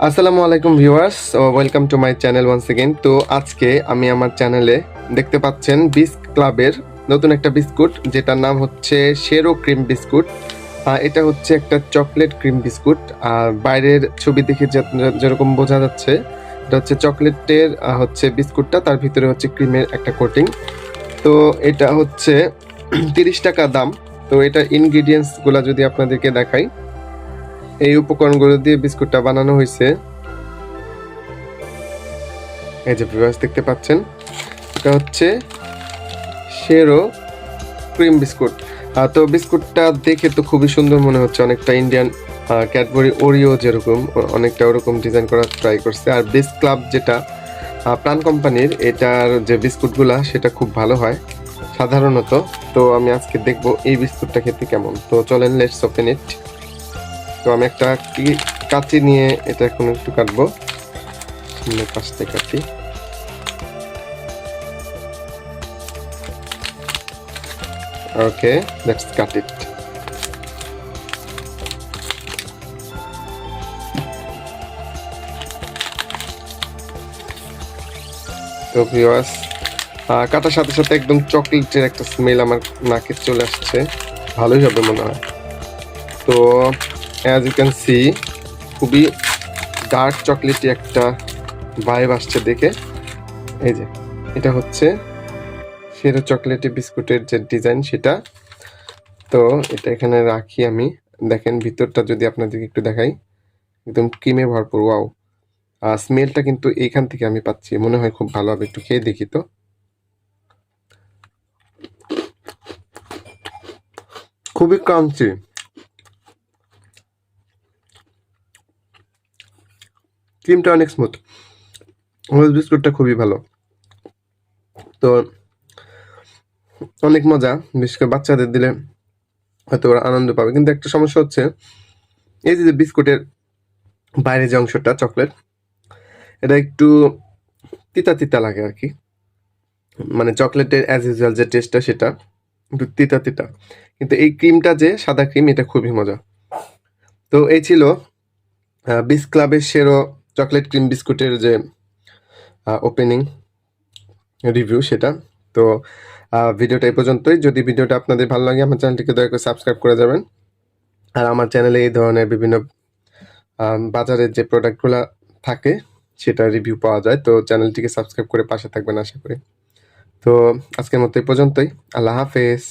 আসসালামু আলাইকুম viewers, welcome to my channel once again. তো আজকে আমি আমার চ্যানেলে দেখতে পাচ্ছেন বিস্ক ক্লাবের নতুন একটা বিস্কুট, যেটার নাম হচ্ছে শেরো ক্রিম বিস্কুট। এটা হচ্ছে একটা চকলেট ক্রিম বিস্কুট। আর বাইরের ছবি দেখে যেরকম বোঝা যাচ্ছে, এটা হচ্ছে চকলেটের হচ্ছে বিস্কুটটা, তার ভিতরে হচ্ছে ক্রিমের একটা কোটিং। তো এটা হচ্ছে 30 টাকা দাম। তো এটা ইনগ্রিডিয়েন্টস গুলা যদি আপনাদেরকে দেখাই, এই উপকরণগুলো দিয়ে বিস্কুটটা বানানো হয়েছে। এই যে ভিউয়ার্স দেখতে পাচ্ছেন, এটা হচ্ছে শেরো ক্রিম বিস্কুট। তো বিস্কুটটা দেখে তো খুবই সুন্দর মনে হচ্ছে, অনেকটা ইন্ডিয়ান ক্যাডবেরি ওরিও যেরকম অনেকটা ওরকম ডিজাইন করার ট্রাই করছে। আর বিস্ক ক্লাব যেটা প্রাণ কোম্পানির, এটার যে বিস্কুটগুলা সেটা খুব ভালো হয় সাধারণত। তো আমি আজকে দেখব এই বিস্কুটটা খেতে কেমন। তো চলেন, লেটস ওপেন ইট। তো আমি একটা কাঁচি নিয়ে এটা এখন একটু কাটবো, সামনে পাশে কাটি। Okay, let's cut it. তো ভিউয়ার্স, কাটার সাথে সাথে একদম চকলেটের একটা স্মেল আমার নাকে চলে আসছে, ভালোই হবে মনে হয়। তো অ্যাজ ইউ ক্যান সি, খুবই ডার্ক চকলেটি একটা ভাইব আসছে দেখে। এই যে এটা হচ্ছে সেরা চকলেটি বিস্কুটের যে ডিজাইন সেটা। তো এটা এখানে রাখি আমি। দেখেন ভিতরটা যদি আপনাদেরকে একটু দেখাই, একদম ক্রিমে ভরপুর। ওয়াও, স্মেলটা কিন্তু এইখান থেকে আমি পাচ্ছি, মনে হয় খুব ভালো হবে। একটু খেয়ে দেখি। তো খুবই ক্রাঞ্চি, ক্রিমটা অনেক স্মুথ, বিস্কুটটা খুবই ভালো। তো অনেক মজা, বিশেষ করে বাচ্চাদের দিলে হয়তো ওরা আনন্দ পাবে। কিন্তু একটা সমস্যা হচ্ছে, এই যে বিস্কুটের বাইরে যে অংশটা চকলেট, এটা একটু তিতা তিতা লাগে আর কি। মানে চকলেটের অ্যাজ ইউজুয়াল যে টেস্টটা সেটা একটু তিতা তিতা, কিন্তু এই ক্রিমটা যে সাদা ক্রিম, এটা খুবই মজা। তো এই ছিল বিস্ক ক্লাবের সেরো চকলেট ক্রিম বিস্কুটের যে ওপেনিং রিভিউ সেটা। তো ভিডিওটা এই পর্যন্তই। যদি ভিডিওটা আপনাদের ভালো লাগে, আমার চ্যানেলটিকে দয়া করে সাবস্ক্রাইব করে যাবেন। আর আমার চ্যানেলে এই ধরনের বিভিন্ন বাজারের যে প্রোডাক্টগুলো থাকে সেটা রিভিউ পাওয়া যায়। তো চ্যানেলটিকে সাবস্ক্রাইব করে পাশে থাকবেন আশা করি। তো আজকের মতো এই পর্যন্তই। আল্লাহ হাফেজ।